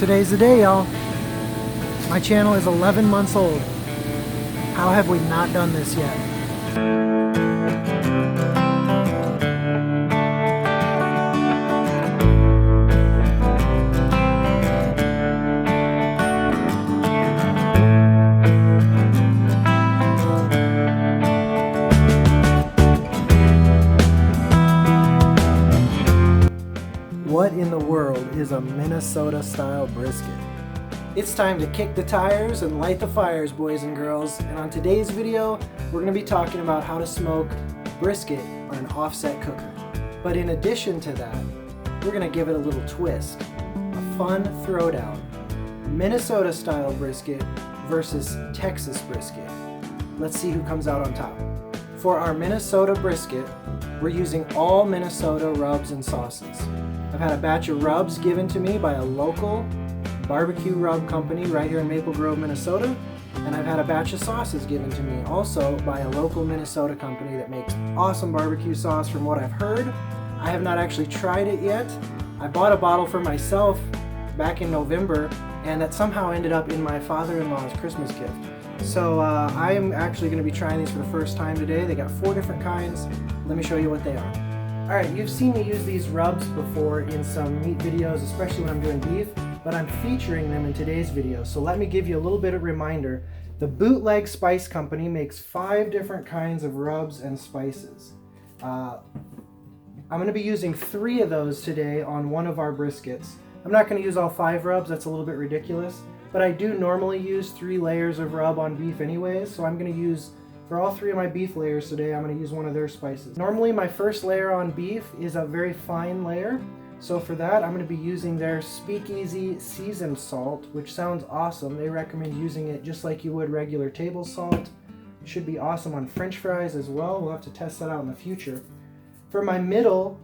Today's the day, y'all. My channel is 11 months old. How have we not done this yet? What in the world is a Minnesota-style brisket? It's time to kick the tires and light the fires, boys and girls. And on today's video, we're going to be talking about how to smoke brisket on an offset cooker. But in addition to that, we're going to give it a little twist. A fun throwdown. Minnesota-style brisket versus Texas brisket. Let's see who comes out on top. For our Minnesota brisket, we're using all Minnesota rubs and sauces. I've had a batch of rubs given to me by a local barbecue rub company right here in Maple Grove, Minnesota, and I've had a batch of sauces given to me also by a local Minnesota company that makes awesome barbecue sauce from what I've heard. I have not actually tried it yet. I bought a bottle for myself back in November, and that somehow ended up in my father-in-law's Christmas gift. So I am actually going to be trying these for the first time today. They got 4 different kinds. Let me show you what they are. Alright, you've seen me use these rubs before in some meat videos, especially when I'm doing beef, but I'm featuring them in today's video. So let me give you a little bit of reminder. The Bootleg Spice Company makes 5 different kinds of rubs and spices. I'm going to be using 3 of those today on one of our briskets. I'm not going to use all 5 rubs, that's a little bit ridiculous, but I do normally use 3 layers of rub on beef anyways, so I'm going to use, for all 3 of my beef layers today, I'm going to use one of their spices. Normally my first layer on beef is a very fine layer, so for that I'm going to be using their Speakeasy seasoned salt, which sounds awesome. They recommend using it just like you would regular table salt. It should be awesome on French fries as well. We'll have to test that out in the future. For my middle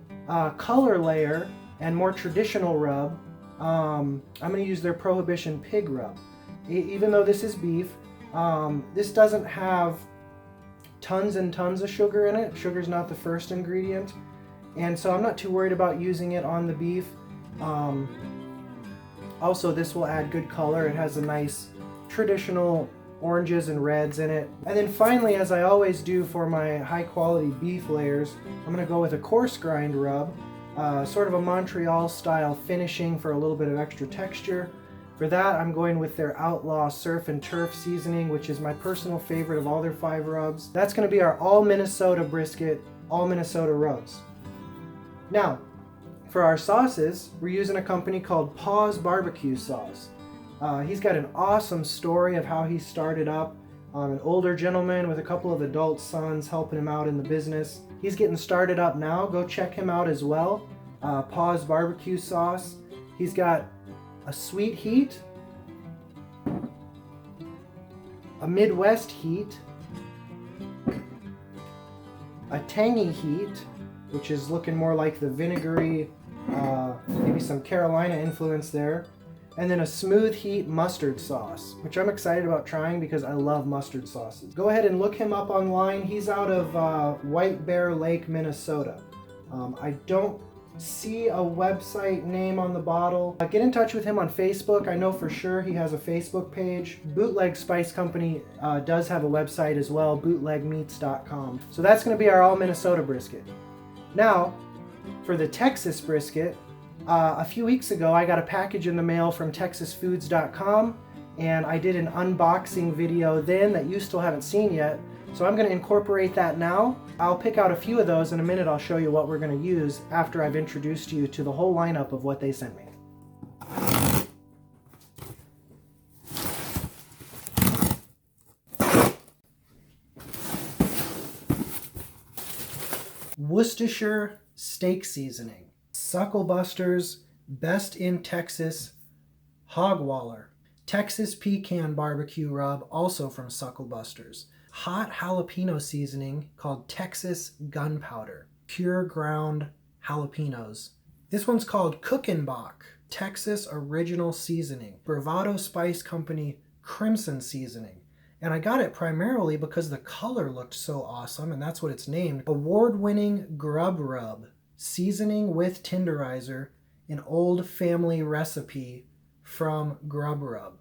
color layer and more traditional rub, I'm going to use their Prohibition pig rub. Even though this is beef, this doesn't have tons and tons of sugar in it. Sugar's not the first ingredient, and so I'm not too worried about using it on the beef. Also, this will add good color. It has a nice traditional oranges and reds in it. And then finally, as I always do for my high quality beef layers, I'm going to go with a coarse grind rub, sort of a Montreal style finishing for a little bit of extra texture. For that, I'm going with their Outlaw Surf and Turf seasoning, which is my personal favorite of all their 5 rubs. That's going to be our all Minnesota brisket, all Minnesota rubs. Now, for our sauces, we're using a company called Paws Barbecue Sauce. He's got an awesome story of how he started up. An older gentleman with a couple of adult sons helping him out in the business. He's getting started up now. Go check him out as well. Paws Barbecue Sauce. He's got a sweet heat, a Midwest heat, a tangy heat, which is looking more like the vinegary, maybe some Carolina influence there, and then a smooth heat mustard sauce, which I'm excited about trying because I love mustard sauces. Go ahead and look him up online. He's out of White Bear Lake, Minnesota. I don't see a website name on the bottle. Get in touch with him on Facebook. I know for sure he has a Facebook page. Bootleg Spice Company does have a website as well, bootlegmeats.com. So that's going to be our all Minnesota brisket. Now, for the Texas brisket, a few weeks ago I got a package in the mail from texasfoods.com, and I did an unboxing video then that you still haven't seen yet. So I'm going to incorporate that now. I'll pick out a few of those in a minute. I'll show you what we're going to use after I've introduced you to the whole lineup of what they sent me. Worcestershire steak seasoning. Sucklebuster's Best in Texas Hogwaller. Texas pecan barbecue rub, also from Sucklebuster's. Hot jalapeno seasoning called Texas Gunpowder. Pure ground jalapenos. This one's called Cookenbach, Texas Original Seasoning. Bravado Spice Company Crimson Seasoning. And I got it primarily because the color looked so awesome, and that's what it's named. Award-winning Grub Rub. Seasoning with tenderizer. An old family recipe from Grub Rub.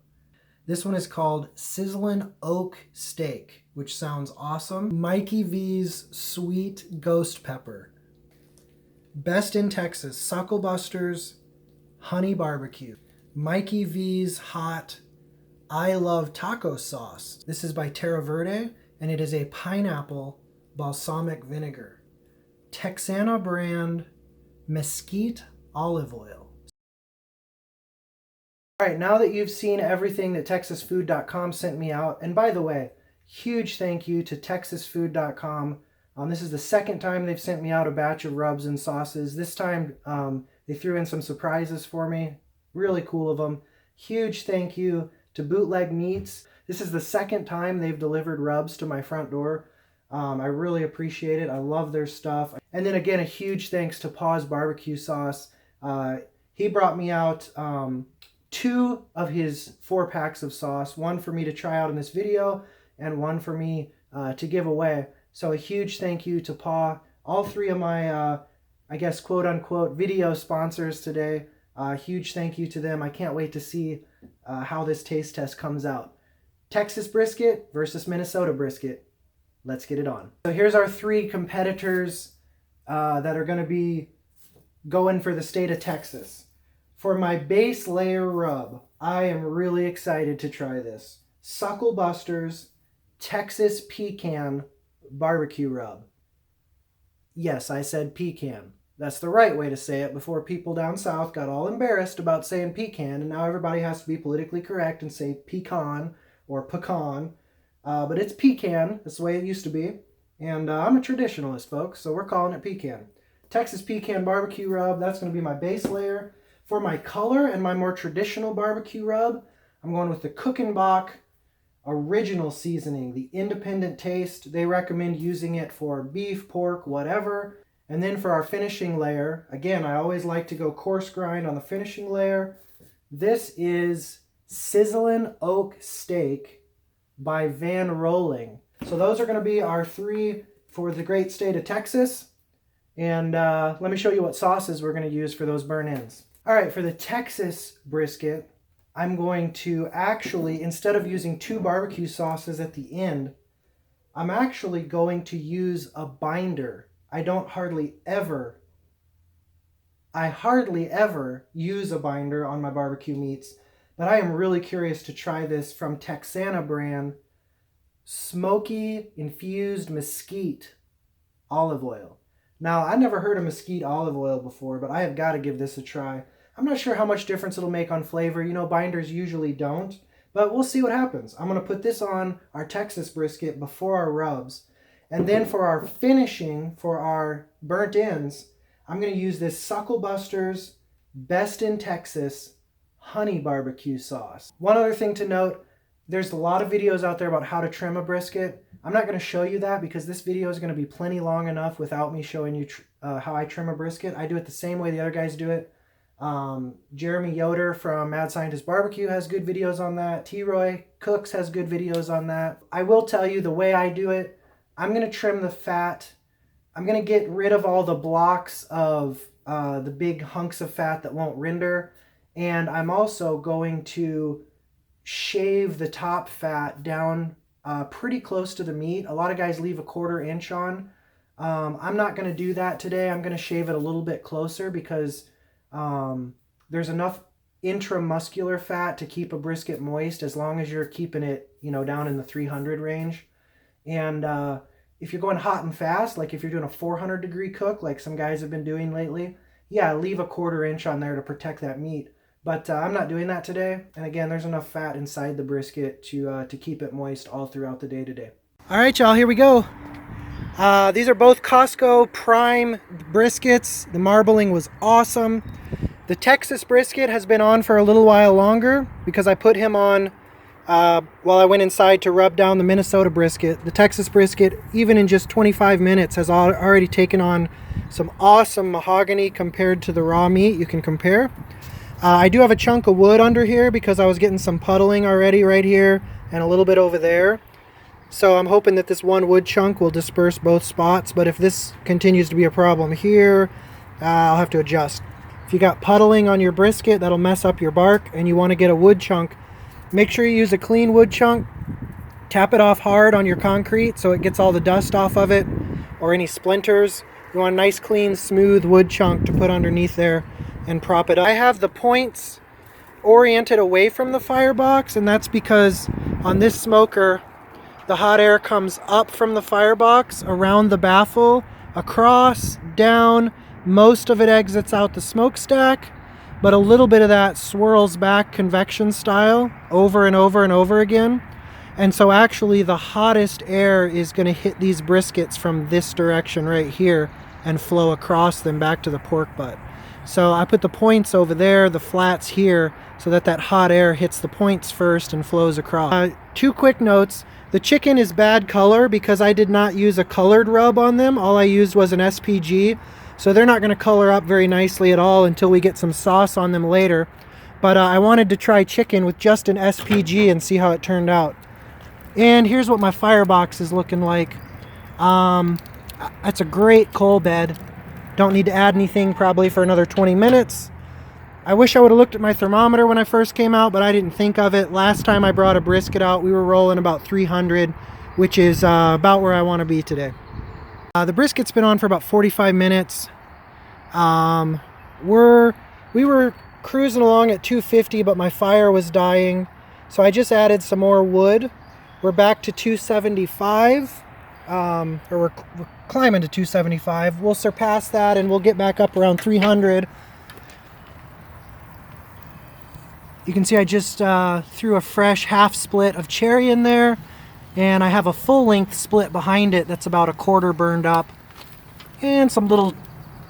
This one is called Sizzlin' Oak Steak, which sounds awesome. Mikey V's Sweet Ghost Pepper. Best in Texas, Suckle Busters Honey Barbecue. Mikey V's Hot I Love Taco Sauce. This is by Terra Verde, and it is a pineapple balsamic vinegar. Texana brand mesquite olive oil. All right, now that you've seen everything that TexasFood.com sent me out, and by the way, huge thank you to TexasFood.com. This is the second time they've sent me out a batch of rubs and sauces. This time they threw in some surprises for me. Really cool of them. Huge thank you to Bootleg Meats. This is the second time they've delivered rubs to my front door. I really appreciate it. I love their stuff. And then again, a huge thanks to Pa's Barbecue Sauce. He brought me out 2 of his 4 packs of sauce, one for me to try out in this video and one for me to give away. So a huge thank you to Pa. All 3 of my, I guess, quote unquote, video sponsors today. Huge thank you to them. I can't wait to see how this taste test comes out. Texas brisket versus Minnesota brisket. Let's get it on. So here's our 3 competitors that are going to be going for the state of Texas. For my base layer rub, I am really excited to try this. Suckle Busters Texas Pecan Barbecue Rub. Yes, I said pecan. That's the right way to say it before people down south got all embarrassed about saying pecan, and now everybody has to be politically correct and say pecan or pecan. But it's pecan. That's the way it used to be. And I'm a traditionalist, folks, so we're calling it pecan. Texas Pecan Barbecue Rub, that's going to be my base layer. For my color and my more traditional barbecue rub, I'm going with the Cookin' Bach original seasoning, the independent taste. They recommend using it for beef, pork, whatever. And then for our finishing layer, again, I always like to go coarse grind on the finishing layer. This is Sizzlin' Oak Steak by Van Rolling. So those are going to be our 3 for the great state of Texas. And let me show you what sauces we're going to use for those burn ends. All right, for the Texas brisket, I'm going to actually, instead of using 2 barbecue sauces at the end, I'm actually going to use a binder. I hardly ever use a binder on my barbecue meats, but I am really curious to try this from Texana brand Smoky Infused Mesquite Olive Oil. Now, I never heard of mesquite olive oil before, but I have got to give this a try. I'm not sure how much difference it'll make on flavor. You know, binders usually don't, but we'll see what happens. I'm going to put this on our Texas brisket before our rubs. And then for our finishing, for our burnt ends, I'm going to use this Suckle Busters Best in Texas Honey Barbecue Sauce. One other thing to note, there's a lot of videos out there about how to trim a brisket. I'm not going to show you that because this video is going to be plenty long enough without me showing you how I trim a brisket. I do it the same way the other guys do it. Jeremy Yoder from Mad Scientist Barbecue has good videos on that. T-Roy Cooks has good videos on that. I will tell you the way I do it. I'm going to trim the fat. I'm going to get rid of all the blocks of the big hunks of fat that won't render. And I'm also going to shave the top fat down pretty close to the meat. A lot of guys leave a 1/4 inch on. I'm not going to do that today. I'm going to shave it a little bit closer because there's enough intramuscular fat to keep a brisket moist as long as you're keeping it, you know, down in the 300 range. And if you're going hot and fast, like if you're doing a 400-degree cook, like some guys have been doing lately, yeah, leave a 1/4 inch on there to protect that meat. But I'm not doing that today. And again, there's enough fat inside the brisket to keep it moist all throughout the day today. All right, y'all, here we go. These are both Costco Prime briskets. The marbling was awesome. The Texas brisket has been on for a little while longer because I put him on while I went inside to rub down the Minnesota brisket. The Texas brisket, even in just 25 minutes, has already taken on some awesome mahogany compared to the raw meat. You can compare. I do have a chunk of wood under here because I was getting some puddling already right here and a little bit over there. So I'm hoping that this one wood chunk will disperse both spots, but if this continues to be a problem here, I'll have to adjust. If you got puddling on your brisket, that'll mess up your bark, and you want to get a wood chunk. Make sure you use a clean wood chunk. Tap it off hard on your concrete so it gets all the dust off of it or any splinters. You want a nice, clean, smooth wood chunk to put underneath there and prop it up. I have the points oriented away from the firebox, and that's because on this smoker, the hot air comes up from the firebox, around the baffle, across, down. Most of it exits out the smokestack, but a little bit of that swirls back convection style over and over and over again. And so actually the hottest air is going to hit these briskets from this direction right here and flow across them back to the pork butt. So I put the points over there, the flats here, so that that hot air hits the points first and flows across. Two quick notes. The chicken is bad color because I did not use a colored rub on them. All I used was an SPG. So they're not going to color up very nicely at all until we get some sauce on them later. But I wanted to try chicken with just an SPG and see how it turned out. And here's what my firebox is looking like. That's a great coal bed. Don't need to add anything probably for another 20 minutes. I wish I would have looked at my thermometer when I first came out, but I didn't think of it. Last time I brought a brisket out, we were rolling about 300, which is about where I want to be today. The brisket's been on for about 45 minutes. We were cruising along at 250, but my fire was dying, so I just added some more wood. We're back to 275, or we're climbing to 275. We'll surpass that and we'll get back up around 300. You can see I just threw a fresh half split of cherry in there, and I have a full length split behind it that's about a quarter burned up, and some little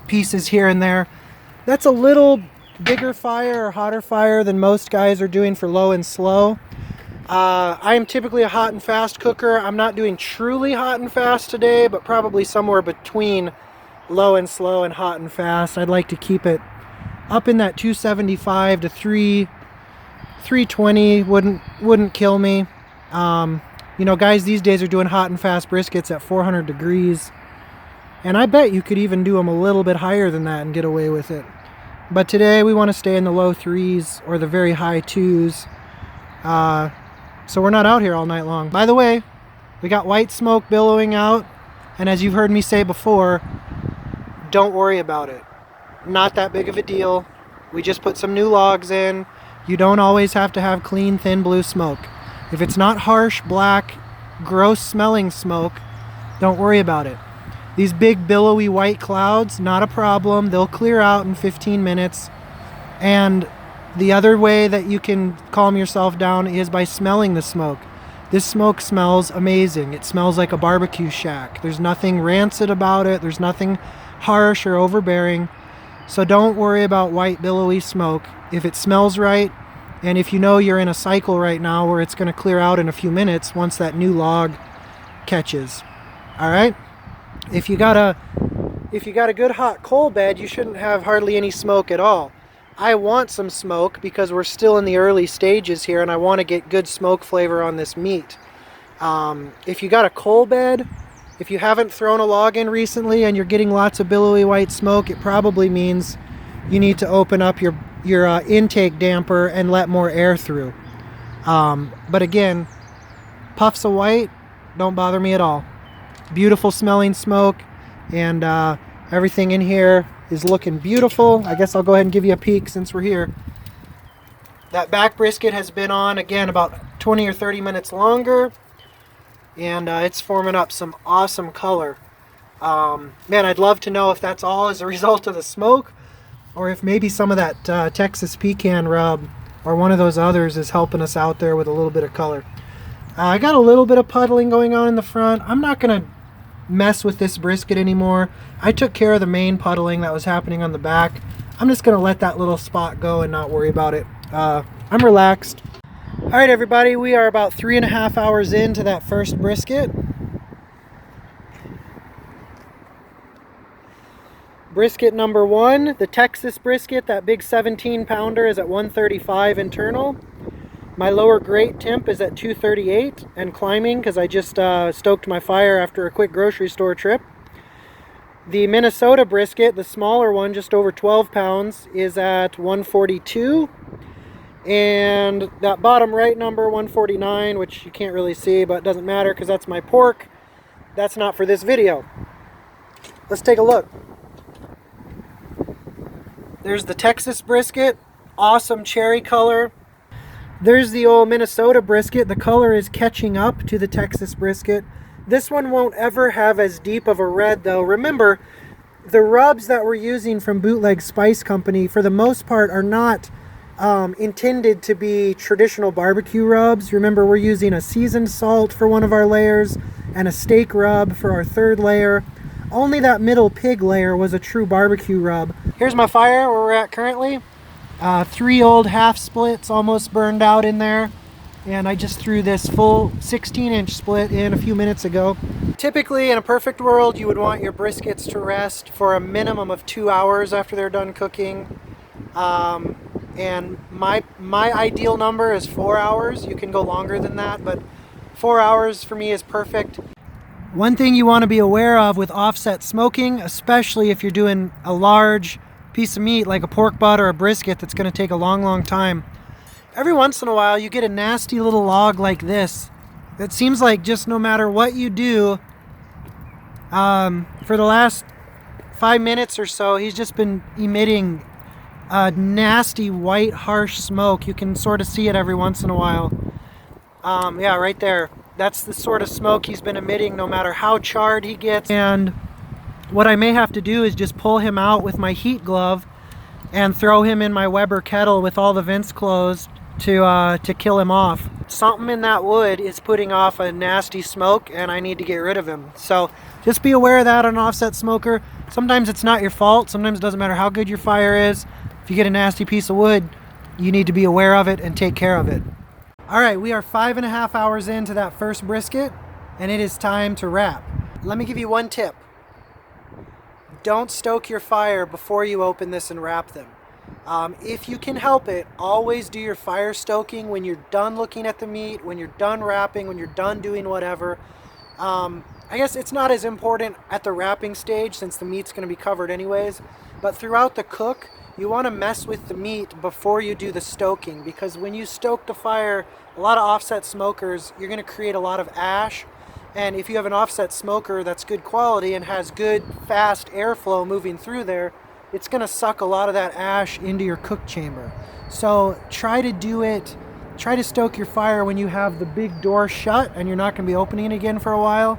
pieces here and there. That's a little bigger fire or hotter fire than most guys are doing for low and slow. I am typically a hot and fast cooker. I'm not doing truly hot and fast today, but probably somewhere between low and slow and hot and fast. I'd like to keep it up in that 275 to 320 wouldn't kill me. You know, guys these days are doing hot and fast briskets at 400 degrees, and I bet you could even do them a little bit higher than that and get away with it. But today we want to stay in the low 3s or the very high 2s, so we're not out here all night long. By the way, we got white smoke billowing out, and as you've heard me say before, don't worry about it. Not that big of a deal. We just put some new logs in. You don't always have to have clean, thin blue smoke. If it's not harsh, black, gross smelling smoke, don't worry about it. These big billowy white clouds, not a problem. They'll clear out in 15 minutes. And the other way that you can calm yourself down is by smelling the smoke. This smoke smells amazing. It smells like a barbecue shack. There's nothing rancid about it. There's nothing harsh or overbearing. So don't worry about white billowy smoke. If it smells right, and if you know you're in a cycle right now where it's going to clear out in a few minutes once that new log catches. All right? If you got a good hot coal bed, you shouldn't have hardly any smoke at all. I want some smoke because we're still in the early stages here, and I want to get good smoke flavor on this meat. If you got a coal bed, if you haven't thrown a log in recently and you're getting lots of billowy white smoke, it probably means you need to open up your intake damper and let more air through. But again, puffs of white don't bother me at all. Beautiful smelling smoke, and everything in here is looking beautiful. I guess I'll go ahead and give you a peek since we're here. That back brisket has been on again about 20 or 30 minutes longer, and it's forming up some awesome color. Man, I'd love to know if that's all as a result of the smoke, or if maybe some of that Texas pecan rub or one of those others is helping us out there with a little bit of color. I got a little bit of puddling going on in the front. I'm not going to mess with this brisket anymore. I took care of the main puddling that was happening on the back. I'm just going to let that little spot go and not worry about it. I'm relaxed. All right, everybody, we are about 3.5 hours into that first brisket. Brisket number 1, the Texas brisket, that big 17-pounder, is at 135 internal. My lower grate temp is at 238 and climbing because I just stoked my fire after a quick grocery store trip. The Minnesota brisket, the smaller one, just over 12 pounds, is at 142. And that bottom right number, 149, which you can't really see, but it doesn't matter because that's my pork. That's not for this video. Let's take a look. There's the Texas brisket, awesome cherry color. There's the old Minnesota brisket. The color is catching up to the Texas brisket. This one won't ever have as deep of a red though. Remember, the rubs that we're using from Bootleg Spice Company, for the most part, are not intended to be traditional barbecue rubs. Remember, we're using a seasoned salt for one of our layers and a steak rub for our third layer. Only that middle pig layer was a true barbecue rub. Here's my fire where we're at currently. 3 old half splits almost burned out in there. And I just threw this full 16-inch split in a few minutes ago. Typically, in a perfect world, you would want your briskets to rest for a minimum of 2 hours after they're done cooking. And my ideal number is 4 hours. You can go longer than that, but 4 hours for me is perfect. One thing you want to be aware of with offset smoking, especially if you're doing a large piece of meat like a pork butt or a brisket that's going to take a long time. Every once in a while you get a nasty little log like this. It seems like just no matter what you do, for the last 5 minutes or so, he's just been emitting a nasty white harsh smoke. You can sort of see it every once in a while. Yeah, right there. That's the sort of smoke he's been emitting no matter how charred he gets. And what I may have to do is just pull him out with my heat glove and throw him in my Weber kettle with all the vents closed to kill him off. Something in that wood is putting off a nasty smoke and I need to get rid of him. So just be aware of that on an offset smoker. Sometimes it's not your fault. Sometimes it doesn't matter how good your fire is. If you get a nasty piece of wood, you need to be aware of it and take care of it. All right, we are 5.5 hours into that first brisket and it is time to wrap. Let me give you one tip. Don't stoke your fire before you open this and wrap them. If you can help it, always do your fire stoking when you're done looking at the meat, when you're done wrapping, when you're done doing whatever. I guess it's not as important at the wrapping stage since the meat's going to be covered anyways, but throughout the cook, you want to mess with the meat before you do the stoking, because when you stoke the fire, a lot of offset smokers, you're going to create a lot of ash. And if you have an offset smoker that's good quality and has good fast airflow moving through there, it's going to suck a lot of that ash into your cook chamber. So try to stoke your fire when you have the big door shut and you're not going to be opening it again for a while,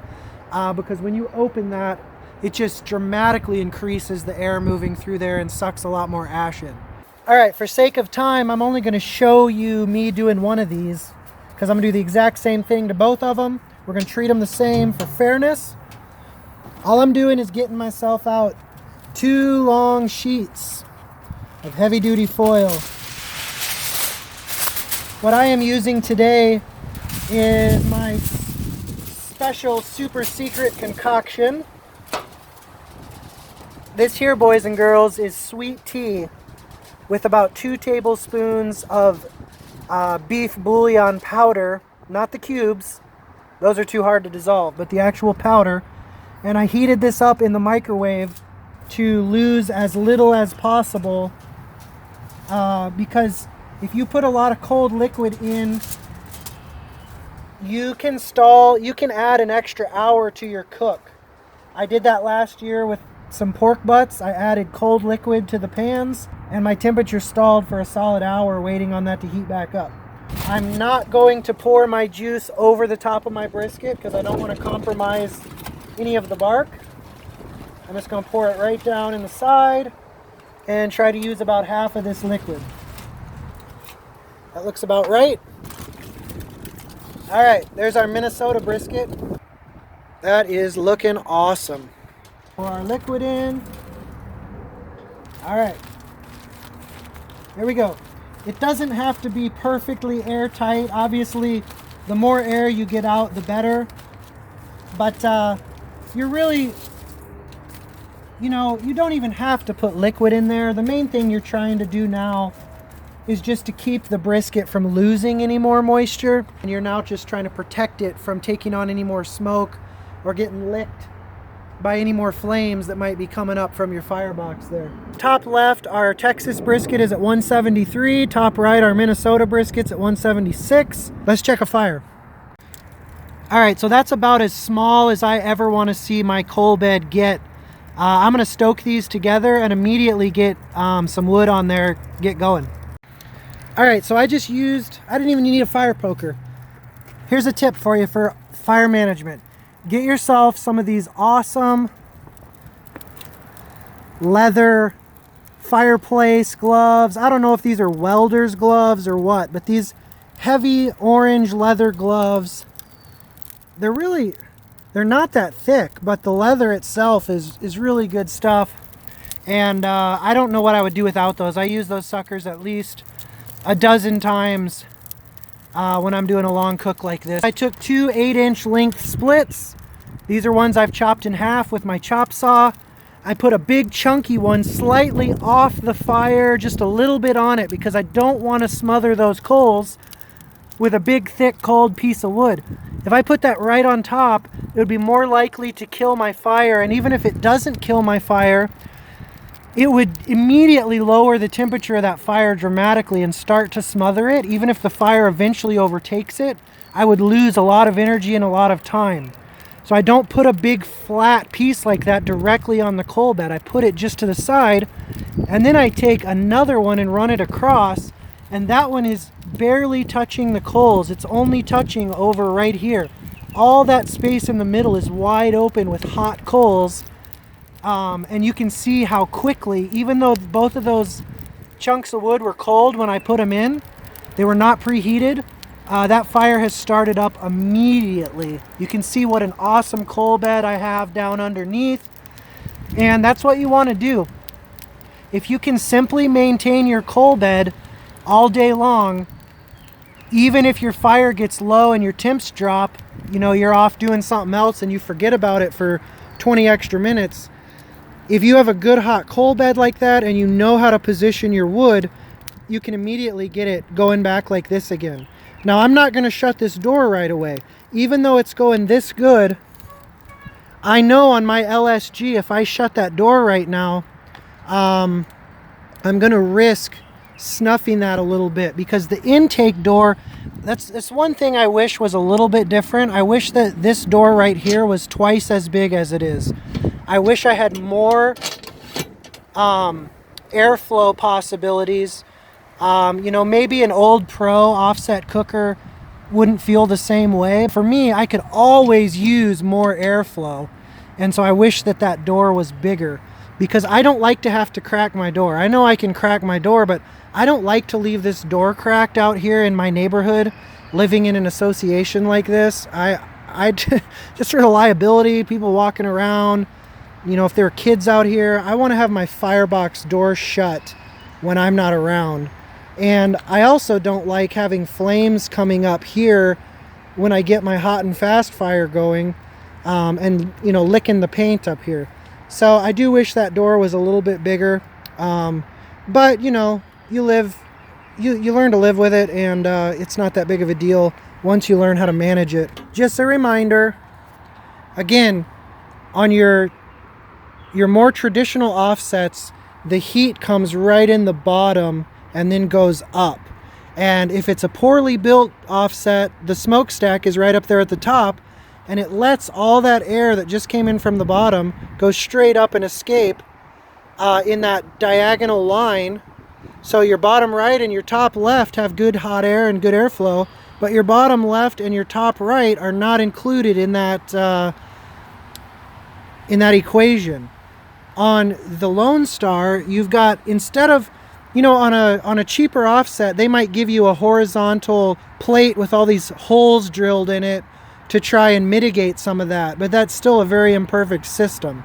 because when you open that, it just dramatically increases the air moving through there and sucks a lot more ash in. All right, for sake of time, I'm only going to show you me doing one of these because I'm going to do the exact same thing to both of them. We're going to treat them the same for fairness. All I'm doing is getting myself out 2 long sheets of heavy-duty foil. What I am using today is my special super secret concoction. This here, boys and girls, is sweet tea with about 2 tablespoons of beef bouillon powder, not the cubes. Those are too hard to dissolve, but the actual powder. And I heated this up in the microwave to lose as little as possible, because if you put a lot of cold liquid in, you can add an extra hour to your cook. I did that last year with some pork butts. I added cold liquid to the pans and my temperature stalled for a solid hour waiting on that to heat back up. I'm not going to pour my juice over the top of my brisket because I don't want to compromise any of the bark. I'm just going to pour it right down in the side and try to use about half of this liquid. That looks about right. All right, there's our Minnesota brisket. That is looking awesome. Pour our liquid in. All right, here we go. It doesn't have to be perfectly airtight. Obviously, the more air you get out, the better. But you're really, you don't even have to put liquid in there. The main thing you're trying to do now is just to keep the brisket from losing any more moisture. And you're now just trying to protect it from taking on any more smoke or getting licked by any more flames that might be coming up from your firebox there. Top left, our Texas brisket is at 173. Top right, our Minnesota brisket's at 176. Let's check a fire. All right, so that's about as small as I ever want to see my coal bed get. I'm gonna stoke these together and immediately get some wood on there, get going. All right, so I didn't even need a fire poker. Here's a tip for you for fire management. Get yourself some of these awesome leather fireplace gloves. I don't know if these are welder's gloves or what, but these heavy orange leather gloves, they're not that thick, but the leather itself is really good stuff. And I don't know what I would do without those. I use those suckers at least a dozen times when I'm doing a long cook like this. I took 2 8-inch length splits. These are ones I've chopped in half with my chop saw. I put a big chunky one slightly off the fire, just a little bit on it, because I don't want to smother those coals with a big thick cold piece of wood. If I put that right on top, it would be more likely to kill my fire, and even if it doesn't kill my fire, it would immediately lower the temperature of that fire dramatically and start to smother it. Even if the fire eventually overtakes it, I would lose a lot of energy and a lot of time. So I don't put a big flat piece like that directly on the coal bed. I put it just to the side, and then I take another one and run it across, and that one is barely touching the coals. It's only touching over right here. All that space in the middle is wide open with hot coals. And you can see how quickly, even though both of those chunks of wood were cold when I put them in, they were not preheated, that fire has started up immediately. You can see what an awesome coal bed I have down underneath, and that's what you want to do. If you can simply maintain your coal bed all day long, even if your fire gets low and your temps drop, you're off doing something else and you forget about it for 20 extra minutes. If you have a good hot coal bed like that and you know how to position your wood, you can immediately get it going back like this again. Now, I'm not going to shut this door right away. Even though it's going this good, I know on my LSG, if I shut that door right now, I'm going to risk snuffing that a little bit, because the intake door, that's one thing I wish was a little bit different. I wish that this door right here was twice as big as it is. I wish I had more airflow possibilities. Maybe an old Pro offset cooker wouldn't feel the same way. For me, I could always use more airflow. And so I wish that door was bigger, because I don't like to have to crack my door. I know I can crack my door, but I don't like to leave this door cracked out here in my neighborhood, living in an association like this. I just for the liability, people walking around, if there are kids out here, I want to have my firebox door shut when I'm not around. And I also don't like having flames coming up here when I get my hot and fast fire going, and licking the paint up here. So I do wish that door was a little bit bigger, but you learn to live with it, and it's not that big of a deal once you learn how to manage it. Just a reminder, again, on your more traditional offsets, the heat comes right in the bottom and then goes up. And if it's a poorly built offset, the smokestack is right up there at the top, and it lets all that air that just came in from the bottom go straight up and escape in that diagonal line. So your bottom right and your top left have good hot air and good airflow, but your bottom left and your top right are not included in that equation. On the Lone Star, you've got, instead of, on a cheaper offset, they might give you a horizontal plate with all these holes drilled in it to try and mitigate some of that, but that's still a very imperfect system.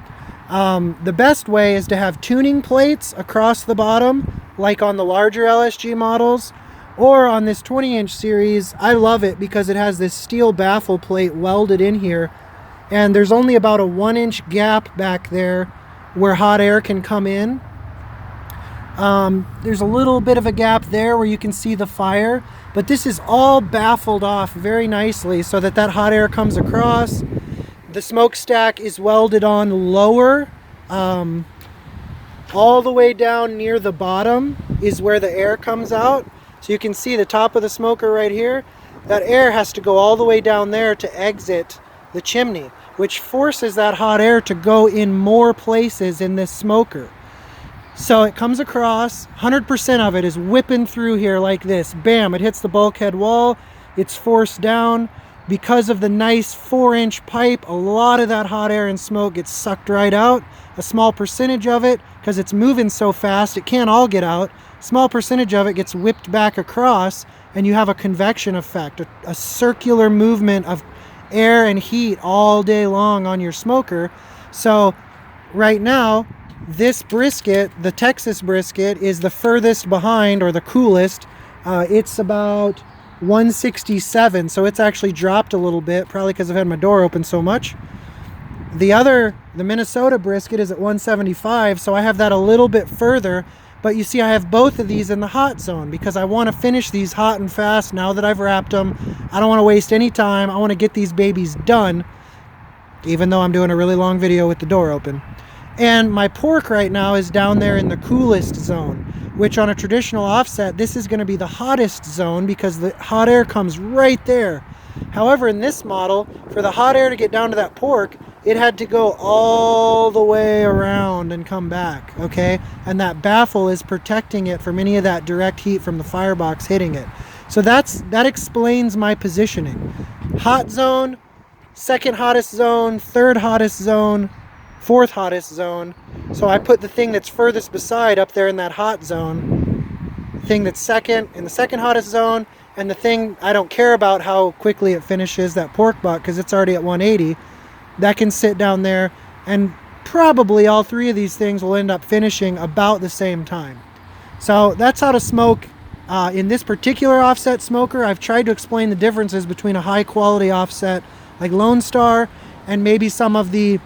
The best way is to have tuning plates across the bottom, like on the larger LSG models, or on this 20-inch series. I love it because it has this steel baffle plate welded in here, and there's only about a 1-inch gap back there where hot air can come in. There's a little bit of a gap there where you can see the fire, but this is all baffled off very nicely so that hot air comes across, the smokestack is welded on lower, all the way down near the bottom is where the air comes out. So you can see the top of the smoker right here. That air has to go all the way down there to exit the chimney, which forces that hot air to go in more places in this smoker. So it comes across, 100% of it is whipping through here like this. Bam, it hits the bulkhead wall, it's forced down. Because of the nice 4-inch pipe, a lot of that hot air and smoke gets sucked right out. A small percentage of it, because it's moving so fast, it can't all get out. Small percentage of it gets whipped back across, and you have a convection effect, a circular movement of air and heat all day long on your smoker. So right now, this brisket, the Texas brisket, is the furthest behind, or the coolest. It's about 167, so it's actually dropped a little bit, probably because I've had my door open so much. The Minnesota brisket is at 175, so I have that a little bit further. But you see, I have both of these in the hot zone because I want to finish these hot and fast now that I've wrapped them. I don't want to waste any time. I want to get these babies done, even though I'm doing a really long video with the door open. And my pork right now is down there in the coolest zone, which on a traditional offset, this is going to be the hottest zone because the hot air comes right there. However, in this model, for the hot air to get down to that pork, it had to go all the way around and come back, okay? And that baffle is protecting it from any of that direct heat from the firebox hitting it. So that explains my positioning. Hot zone, second hottest zone, third hottest zone, fourth hottest zone. So I put the thing that's furthest beside up there in that hot zone, the thing that's second in the second hottest zone, and the thing I don't care about how quickly it finishes, that pork butt, because it's already at 180. That can sit down there, and probably all three of these things will end up finishing about the same time. So that's how to smoke in this particular offset smoker. I've tried to explain the differences between a high quality offset like Lone Star and maybe some of the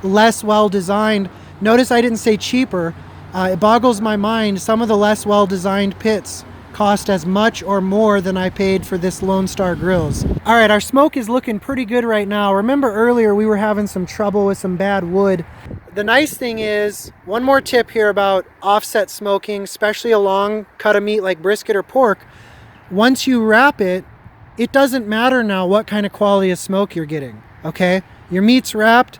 less well designed. Notice I didn't say cheaper. It boggles my mind. Some of the less well designed pits cost as much or more than I paid for this Lone Star Grillz. All right, our smoke is looking pretty good right now. Remember earlier we were having some trouble with some bad wood. The nice thing is, one more tip here about offset smoking, especially a long cut of meat like brisket or pork. Once you wrap it, it doesn't matter now what kind of quality of smoke you're getting, okay? Your meat's wrapped.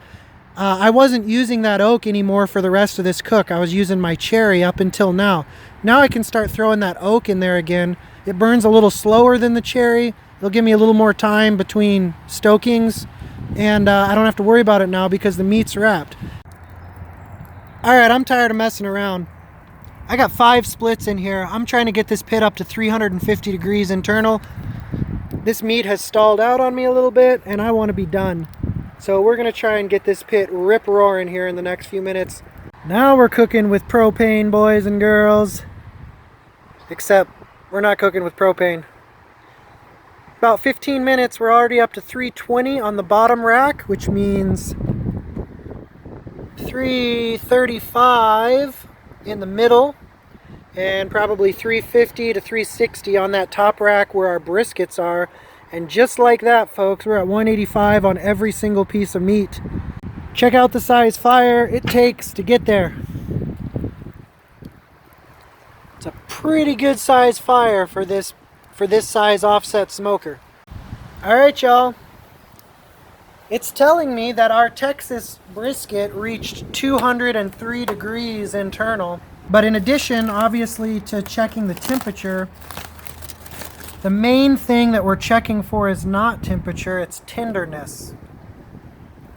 I wasn't using that oak anymore for the rest of this cook. I was using my cherry up until now. Now I can start throwing that oak in there again. It burns a little slower than the cherry. It'll give me a little more time between stokings, and I don't have to worry about it now because the meat's wrapped. All right, I'm tired of messing around. I got 5 splits in here. I'm trying to get this pit up to 350 degrees internal. This meat has stalled out on me a little bit, and I want to be done. So we're going to try and get this pit rip-roaring here in the next few minutes. Now we're cooking with propane, boys and girls. Except we're not cooking with propane. About 15 minutes, we're already up to 320 on the bottom rack, which means 335 in the middle, and probably 350 to 360 on that top rack where our briskets are. And just like that, folks, we're at 185 on every single piece of meat. Check out the size fire it takes to get there. It's a pretty good size fire for this size offset smoker. All right, y'all. It's telling me that our Texas brisket reached 203 degrees internal. But in addition, obviously, to checking the temperature, the main thing that we're checking for is not temperature, it's tenderness.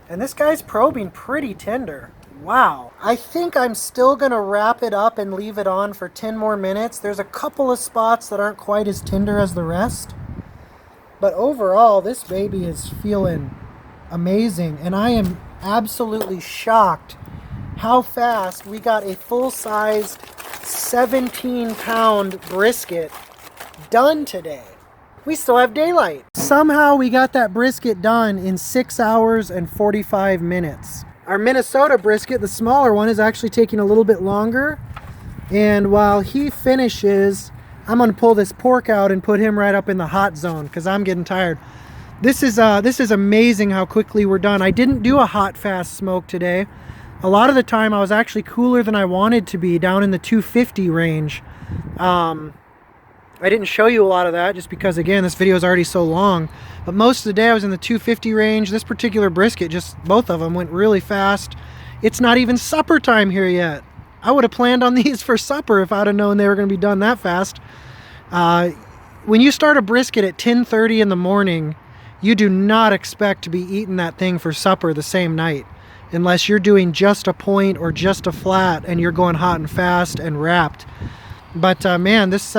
And this guy's probing pretty tender. Wow. I think I'm still gonna wrap it up and leave it on for 10 more minutes. There's a couple of spots that aren't quite as tender as the rest. But overall, this baby is feeling amazing. And I am absolutely shocked how fast we got a full-sized 17-pound brisket done today. We still have daylight. Somehow we got that brisket done in 6 hours and 45 minutes. Our Minnesota brisket, the smaller one, is actually taking a little bit longer. And while he finishes, I'm gonna pull this pork out and put him right up in the hot zone because I'm getting tired. This is amazing how quickly we're done. I didn't do a hot fast smoke today. A lot of the time I was actually cooler than I wanted to be, down in the 250 range. I didn't show you a lot of that just because, again, this video is already so long. But most of the day I was in the 250 range. This particular brisket, just both of them went really fast. It's not even supper time here yet. I would have planned on these for supper if I'd have known they were going to be done that fast. When you start a brisket at 10:30 in the morning, you do not expect to be eating that thing for supper the same night, unless you're doing just a point or just a flat and you're going hot and fast and wrapped. But man, this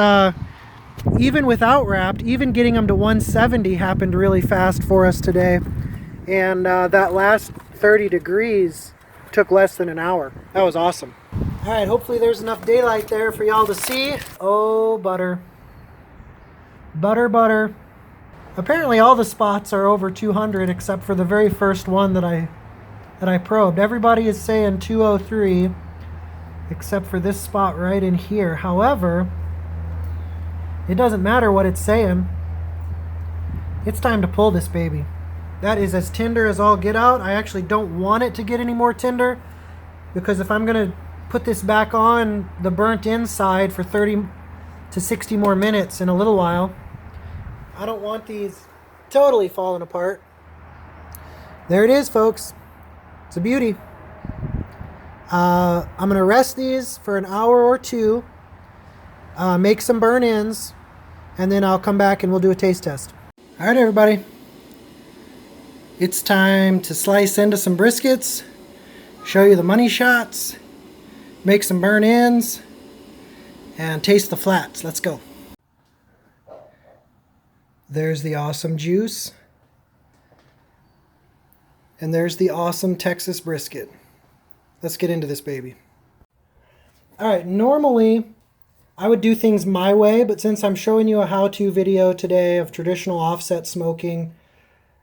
even without wrapped, even getting them to 170 happened really fast for us today. And that last 30 degrees took less than an hour. That was awesome. All right, hopefully there's enough daylight there for y'all to see. Oh, butter. Butter, butter. Apparently all the spots are over 200 except for the very first one that I probed. Everybody is saying 203 except for this spot right in here. However, it doesn't matter what it's saying. It's time to pull this baby. That is as tender as all get out. I actually don't want it to get any more tender, because if I'm going to put this back on the burnt inside for 30 to 60 more minutes in a little while, I don't want these totally falling apart. There it is, folks. It's a beauty. I'm going to rest these for an hour or two, make some burn ins, and then I'll come back and we'll do a taste test. All right, everybody. It's time to slice into some briskets, show you the money shots, make some burn ins, and taste the flats. Let's go. There's the awesome juice. And there's the awesome Texas brisket. Let's get into this baby. All right, normally I would do things my way, but since I'm showing you a how-to video today of traditional offset smoking,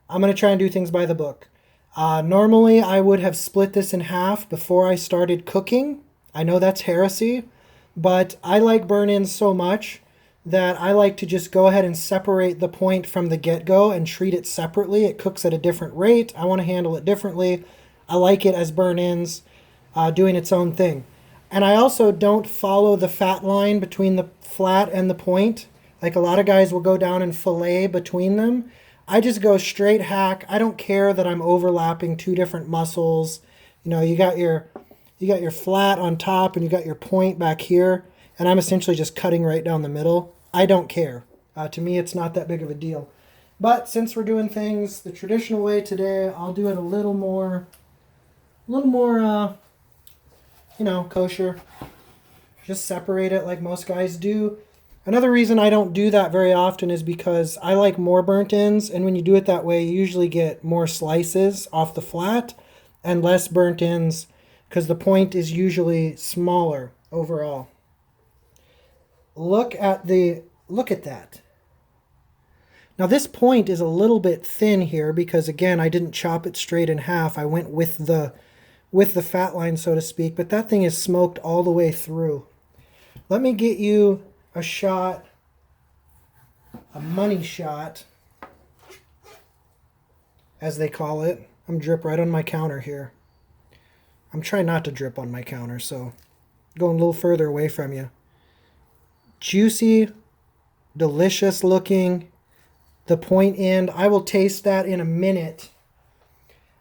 I'm going to try and do things by the book. Normally I would have split this in half before I started cooking. I know that's heresy, but I like burn-ins so much that I like to just go ahead and separate the point from the get-go and treat it separately. It cooks at a different rate. I want to handle it differently. I like it as burn-ins, doing its own thing. And I also don't follow the fat line between the flat and the point. Like a lot of guys will go down and fillet between them. I just go straight hack. I don't care that I'm overlapping two different muscles. You know, you got your flat on top and you got your point back here, and I'm essentially just cutting right down the middle. I don't care. To me, it's not that big of a deal. But since we're doing things the traditional way today, I'll do it a little more, kosher. Just separate it like most guys do. Another reason I don't do that very often is because I like more burnt ends, and when you do it that way, you usually get more slices off the flat and less burnt ends because the point is usually smaller overall. Look at that. Now this point is a little bit thin here because, again, I didn't chop it straight in half. I went with the fat line, so to speak, but that thing is smoked all the way through. Let me get you a shot, a money shot, as they call it. I'm drip right on my counter here. I'm trying not to drip on my counter, so going a little further away from you. Juicy, delicious looking. The point end, I will taste that in a minute.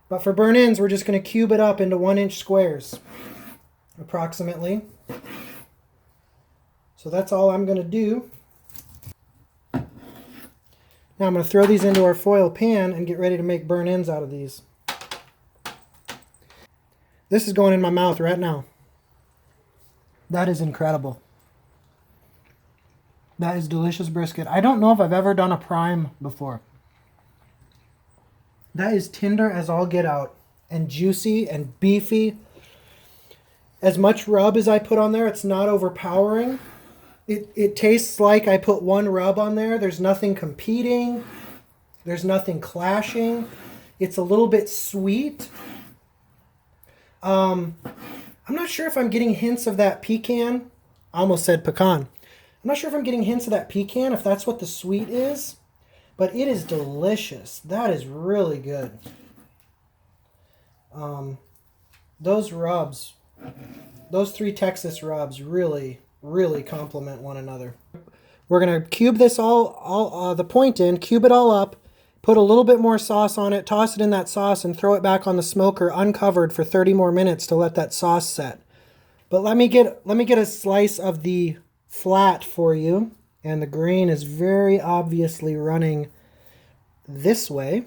But for burn ends, we're just going to cube it up into 1-inch squares, approximately. So that's all I'm going to do. Now I'm going to throw these into our foil pan and get ready to make burn ends out of these. This is going in my mouth right now. That is incredible. That is delicious brisket. I don't know if I've ever done a prime before. That is tender as all get out, and juicy and beefy. As much rub as I put on there, it's not overpowering. It tastes like I put one rub on there. There's nothing competing. There's nothing clashing. It's a little bit sweet. I'm not sure if I'm getting hints of that pecan. I almost said pecan. I'm not sure if I'm getting hints of that pecan, if that's what the sweet is. But it is delicious. That is really good. Those rubs, those 3 Texas rubs really, really complement one another. We're going to cube this the point in, cube it all up, put a little bit more sauce on it, toss it in that sauce, and throw it back on the smoker uncovered for 30 more minutes to let that sauce set. But let me get a slice of the flat for you. And the grain is very obviously running this way.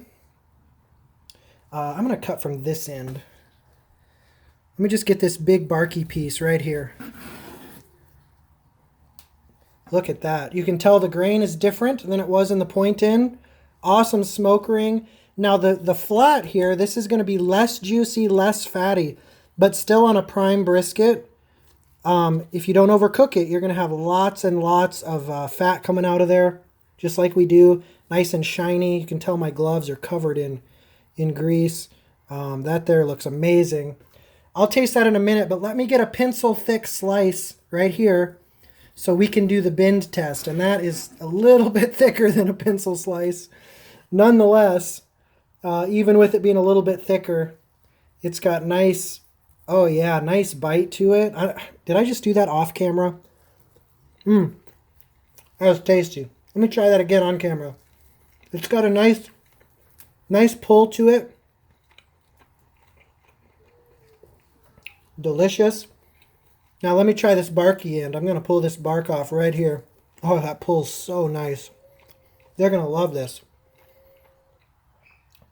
I'm going to cut from this end. Let me just get this big barky piece right here. Look at that. You can tell the grain is different than it was in the point in. Awesome smoke ring. Now the flat here, this is going to be less juicy, less fatty, but still on a prime brisket. If you don't overcook it, you're going to have lots and lots of fat coming out of there, just like we do. Nice and shiny. You can tell my gloves are covered in grease. That there looks amazing. I'll taste that in a minute, but let me get a pencil thick slice right here so we can do the bend test. And that is a little bit thicker than a pencil slice. Nonetheless, even with it being a little bit thicker, it's got nice... Oh yeah, nice bite to it. Did I just do that off camera? That was tasty. Let me try that again on camera. It's got a nice pull to it. Delicious. Now let me try this barky end. I'm going to pull this bark off right here. Oh, that pulls so nice. They're going to love this.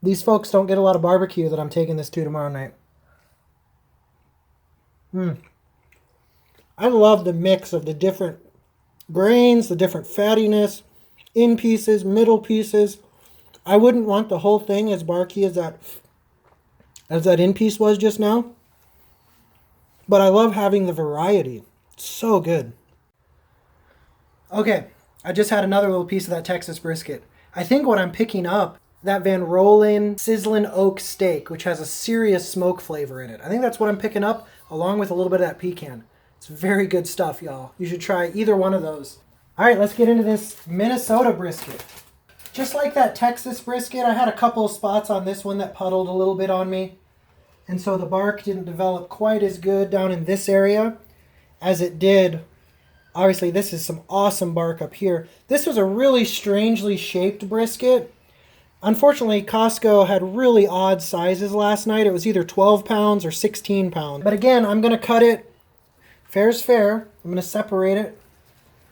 These folks don't get a lot of barbecue that I'm taking this to tomorrow night. I love the mix of the different grains, the different fattiness, in pieces, middle pieces. I wouldn't want the whole thing as barky as that in piece was just now. But I love having the variety. It's so good. Okay, I just had another little piece of that Texas brisket. I think what I'm picking up, that Van Rollen Sizzlin' Oak Steak, which has a serious smoke flavor in it. I think that's what I'm picking up, along with a little bit of that pecan. It's very good stuff, y'all. You should try either one of those. All right, let's get into this Minnesota brisket. Just like that Texas brisket, I had a couple of spots on this one that puddled a little bit on me. And so the bark didn't develop quite as good down in this area as it did. Obviously, this is some awesome bark up here. This was a really strangely shaped brisket. Unfortunately, Costco had really odd sizes last night. It was either 12 pounds or 16 pounds. But again, I'm going to cut it fair's fair. I'm going to separate it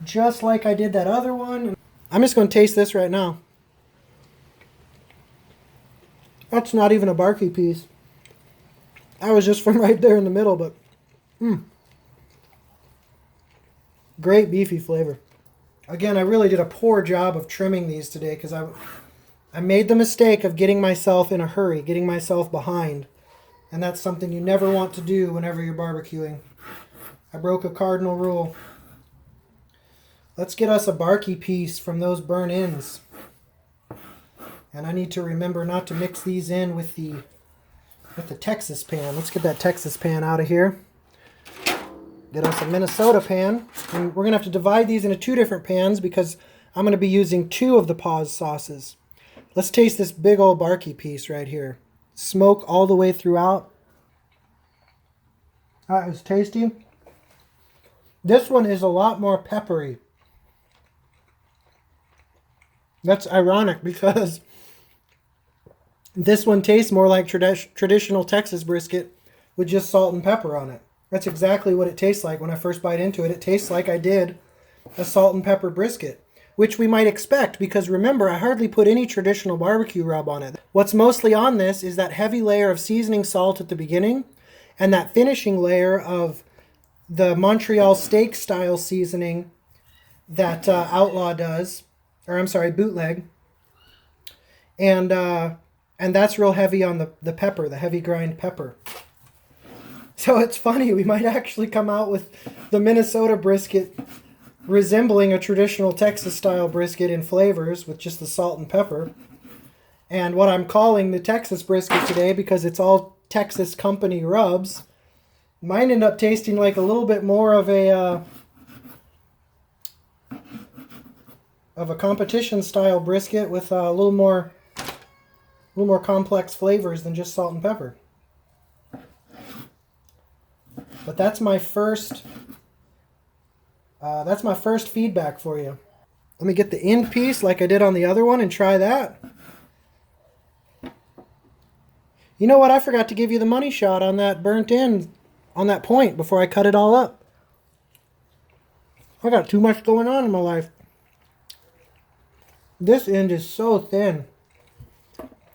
just like I did that other one. I'm just going to taste this right now. That's not even a barky piece. That was just from right there in the middle, but great beefy flavor. Again, I really did a poor job of trimming these today because I made the mistake of getting myself in a hurry, getting myself behind. And that's something you never want to do whenever you're barbecuing. I broke a cardinal rule. Let's get us a barky piece from those burnt ends. And I need to remember not to mix these in with the Texas pan. Let's get that Texas pan out of here. Get us a Minnesota pan. And we're going to have to divide these into 2 different pans because I'm going to be using 2 of the Paws sauces. Let's taste this big old barky piece right here. Smoke all the way throughout. That was tasty. This one is a lot more peppery. That's ironic because this one tastes more like traditional Texas brisket with just salt and pepper on it. That's exactly what it tastes like when I first bite into it. It tastes like I did a salt and pepper brisket, which we might expect because remember, I hardly put any traditional barbecue rub on it. What's mostly on this is that heavy layer of seasoning salt at the beginning and that finishing layer of the Montreal steak style seasoning that Outlaw does, or I'm sorry, Bootleg. And that's real heavy on the pepper, the heavy grind pepper. So it's funny, we might actually come out with the Minnesota brisket resembling a traditional Texas-style brisket in flavors with just the salt and pepper. And what I'm calling the Texas brisket today, because it's all Texas company rubs, might end up tasting like a little bit more of a of a competition style brisket with a little more complex flavors than just salt and pepper. But that's my first feedback for you. Let me get the end piece like I did on the other one and try that. You know what? I forgot to give you the money shot on that burnt end, on that point before I cut it all up. I got too much going on in my life. This end is so thin.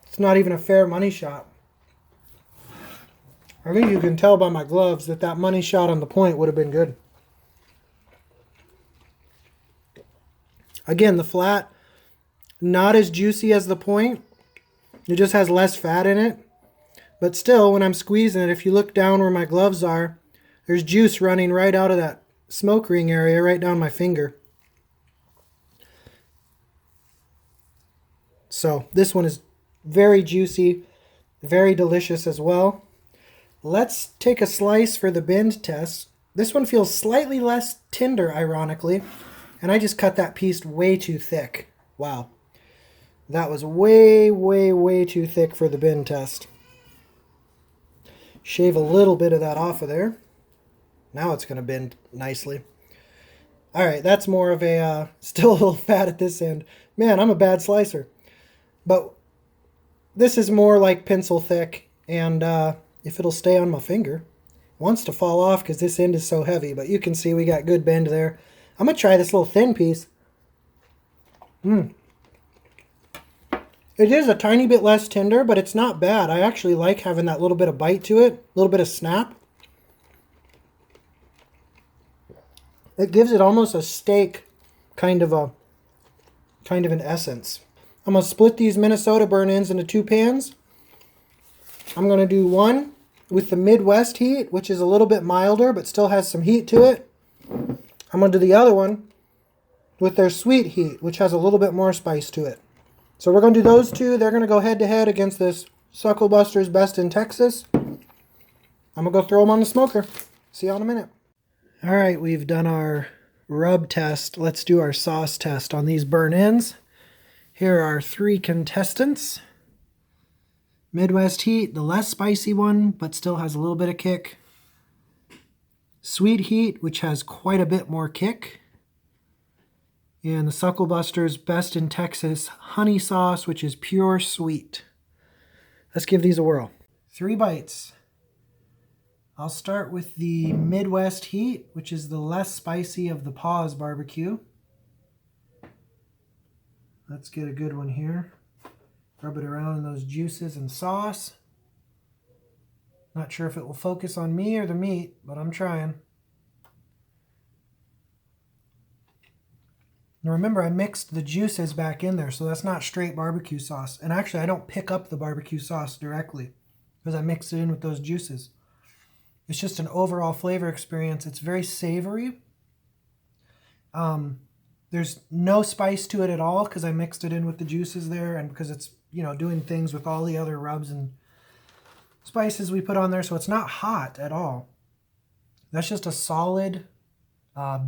It's not even a fair money shot. I think you can tell by my gloves that that money shot on the point would have been good. Again, the flat, not as juicy as the point. It just has less fat in it. But still, when I'm squeezing it, if you look down where my gloves are, there's juice running right out of that smoke ring area, right down my finger. So this one is very juicy, very delicious as well. Let's take a slice for the bend test. This one feels slightly less tender, ironically. And I just cut that piece way too thick. Wow. That was way, way, way too thick for the bend test. Shave a little bit of that off of there. Now it's going to bend nicely. All right, that's more of a, still a little fat at this end. Man, I'm a bad slicer. But this is more like pencil thick. And if it'll stay on my finger, it wants to fall off because this end is so heavy. But you can see we got good bend there. I'm going to try this little thin piece. It is a tiny bit less tender, but it's not bad. I actually like having that little bit of bite to it, a little bit of snap. It gives it almost a steak kind of an essence. I'm going to split these Minnesota burn ends into 2 pans. I'm going to do one with the Midwest heat, which is a little bit milder, but still has some heat to it. I'm going to do the other one with their sweet heat, which has a little bit more spice to it. So we're going to do those two. They're going to go head-to-head against this Sucklebuster's Best in Texas. I'm going to go throw them on the smoker. See you in a minute. All right, we've done our rub test. Let's do our sauce test on these burn ends. Here are our 3 contestants. Midwest heat, the less spicy one, but still has a little bit of kick. Sweet heat, which has quite a bit more kick. And the Sucklebuster's Best in Texas honey sauce, which is pure sweet. Let's give these a whirl. 3 bites. I'll start with the Midwest heat, which is the less spicy of the Paws barbecue. Let's get a good one here. Rub it around in those juices and sauce. Not sure if it will focus on me or the meat, but I'm trying. Now remember, I mixed the juices back in there, so that's not straight barbecue sauce. And actually, I don't pick up the barbecue sauce directly because I mixed it in with those juices. It's just an overall flavor experience. It's very savory. There's no spice to it at all because I mixed it in with the juices there, and because it's, you know, doing things with all the other rubs and spices we put on there, so it's not hot at all. That's just a solid,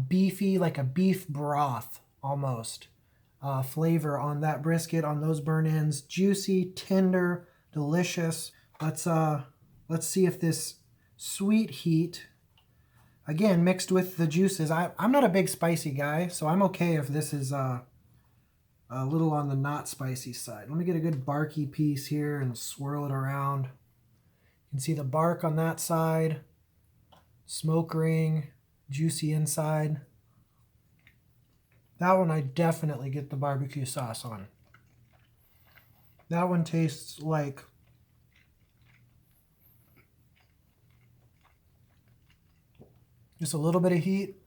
beefy, like a beef broth almost, flavor on that brisket, on those burn ends. Juicy, tender, delicious. Let's see if this sweet heat, again, mixed with the juices. I'm not a big spicy guy, so I'm okay if this is a little on the not spicy side. Let me get a good barky piece here and swirl it around. You can see the bark on that side, smoke ring, juicy inside. That one I definitely get the barbecue sauce on. That one tastes like just a little bit of heat,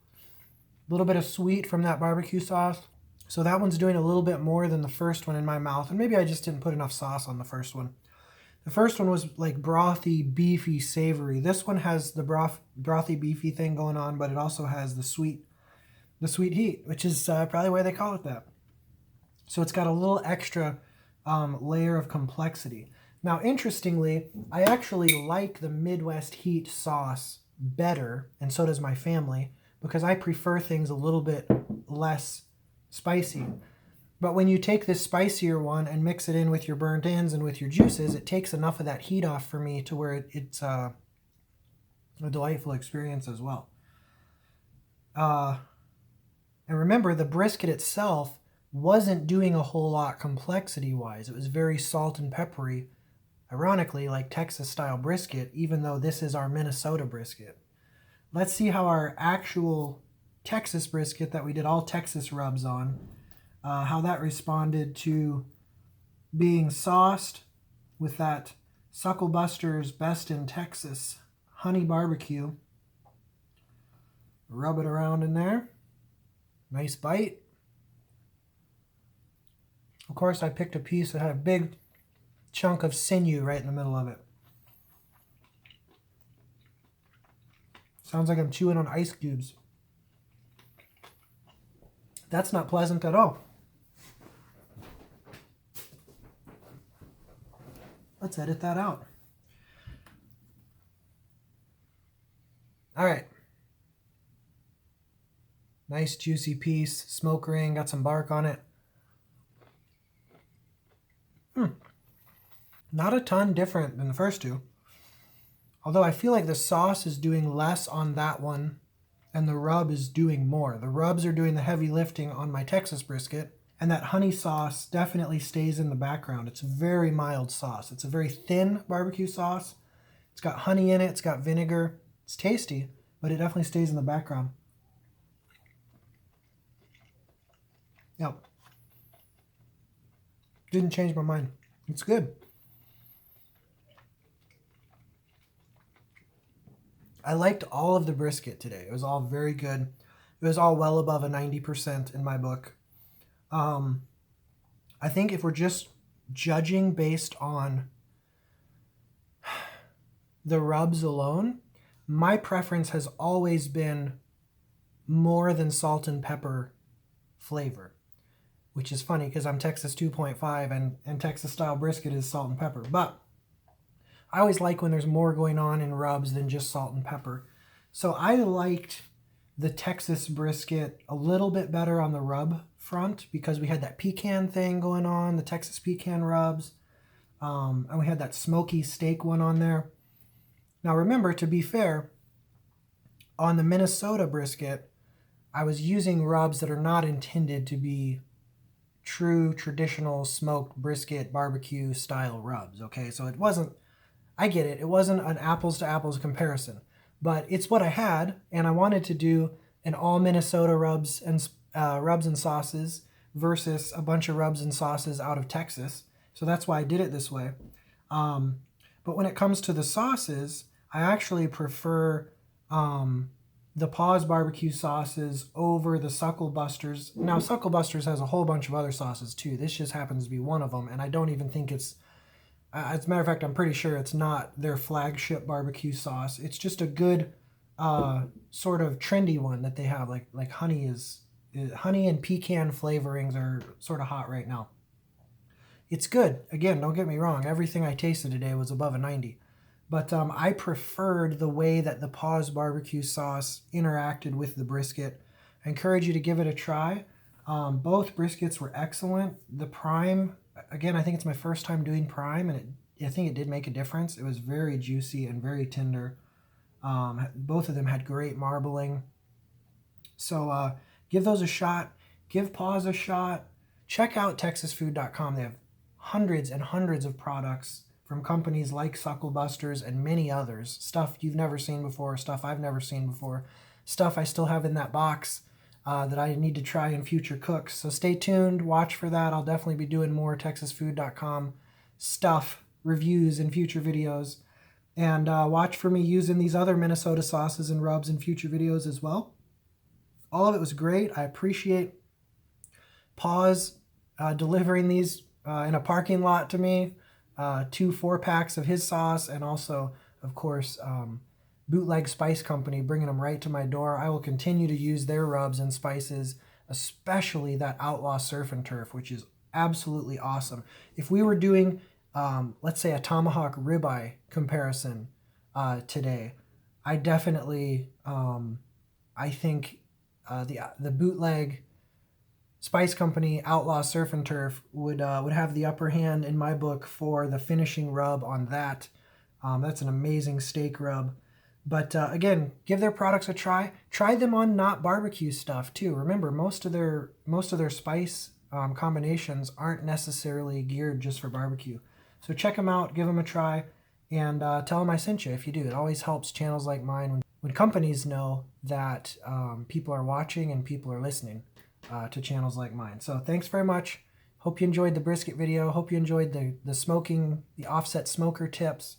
a little bit of sweet from that barbecue sauce. So that one's doing a little bit more than the first one in my mouth. And maybe I just didn't put enough sauce on the first one. The first one was like brothy, beefy, savory. This one has the brothy, beefy thing going on, but it also has the sweet heat, which is probably why they call it that. So it's got a little extra layer of complexity. Now, interestingly, I actually like the Midwest heat sauce better, and so does my family, because I prefer things a little bit less spicy. But when you take this spicier one and mix it in with your burnt ends and with your juices, it takes enough of that heat off for me to where it's a delightful experience as well. And remember, the brisket itself wasn't doing a whole lot complexity-wise. It was very salt and peppery, ironically, like Texas-style brisket, even though this is our Minnesota brisket. Let's see how our actual Texas brisket that we did all Texas rubs on, how that responded to being sauced with that Sucklebuster's Best in Texas honey barbecue. Rub it around in there. Nice bite. Of course, I picked a piece that had a big chunk of sinew right in the middle of it. Sounds like I'm chewing on ice cubes. That's not pleasant at all. Let's edit that out. All right. Nice juicy piece, smoke ring, got some bark on it. Not a ton different than the first two. Although I feel like the sauce is doing less on that one and the rub is doing more. The rubs are doing the heavy lifting on my Texas brisket, and that honey sauce definitely stays in the background. It's a very mild sauce. It's a very thin barbecue sauce. It's got honey in it, it's got vinegar. It's tasty, but it definitely stays in the background. Yep. Didn't change my mind. It's good. I liked all of the brisket today. It was all very good. It was all well above a 90% in my book. I think if we're just judging based on the rubs alone, my preference has always been more than salt and pepper flavor, which is funny because I'm Texas 2.5 and Texas style brisket is salt and pepper. But I always like when there's more going on in rubs than just salt and pepper. So I liked the Texas brisket a little bit better on the rub front because we had that pecan thing going on, the Texas pecan rubs, and we had that smoky steak one on there. Now remember, to be fair, on the Minnesota brisket, I was using rubs that are not intended to be true traditional smoked brisket barbecue style rubs, okay? So it wasn't, I get it, it wasn't an apples to apples comparison, but it's what I had, and I wanted to do an all Minnesota rubs and sauces versus a bunch of rubs and sauces out of Texas. So that's why I did it this way. But when it comes to the sauces, I actually prefer the Paws barbecue sauces over the Sucklebuster's. Now, Sucklebuster's has a whole bunch of other sauces too. This just happens to be one of them, and I don't even think it's, as a matter of fact, I'm pretty sure it's not their flagship barbecue sauce. It's just a good sort of trendy one that they have. Like honey and pecan flavorings are sort of hot right now. It's good. Again, don't get me wrong. Everything I tasted today was above a 90. But I preferred the way that the Paws barbecue sauce interacted with the brisket. I encourage you to give it a try. Both briskets were excellent. The prime, again, I think it's my first time doing prime, and I think it did make a difference. It was very juicy and very tender. Both of them had great marbling. So give those a shot. Give Paws a shot. Check out TexasFood.com. They have hundreds and hundreds of products from companies like Sucklebuster's and many others. Stuff you've never seen before, stuff I've never seen before, stuff I still have in that box that I need to try in future cooks. So stay tuned, watch for that. I'll definitely be doing more TexasFood.com stuff, reviews in future videos. And watch for me using these other Minnesota sauces and rubs in future videos as well. All of it was great. I appreciate Paws delivering these in a parking lot to me. 2 4-packs of his sauce, and also, of course, Bootleg Spice Company bringing them right to my door. I will continue to use their rubs and spices, especially that Outlaw Surf and Turf, which is absolutely awesome. If we were doing, let's say, a tomahawk ribeye comparison today, I definitely, I think the Bootleg spice company Outlaw Surf and Turf would have the upper hand in my book for the finishing rub on that. That's an amazing steak rub. But again, give their products a try. Try them on not barbecue stuff too. Remember, most of their spice combinations aren't necessarily geared just for barbecue. So check them out, give them a try, and tell them I sent you if you do. It always helps channels like mine when companies know that people are watching and people are listening to channels like mine. So thanks very much. Hope you enjoyed the brisket video. Hope you enjoyed the smoking, the offset smoker tips.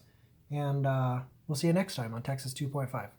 And we'll see you next time on Texas 2.5.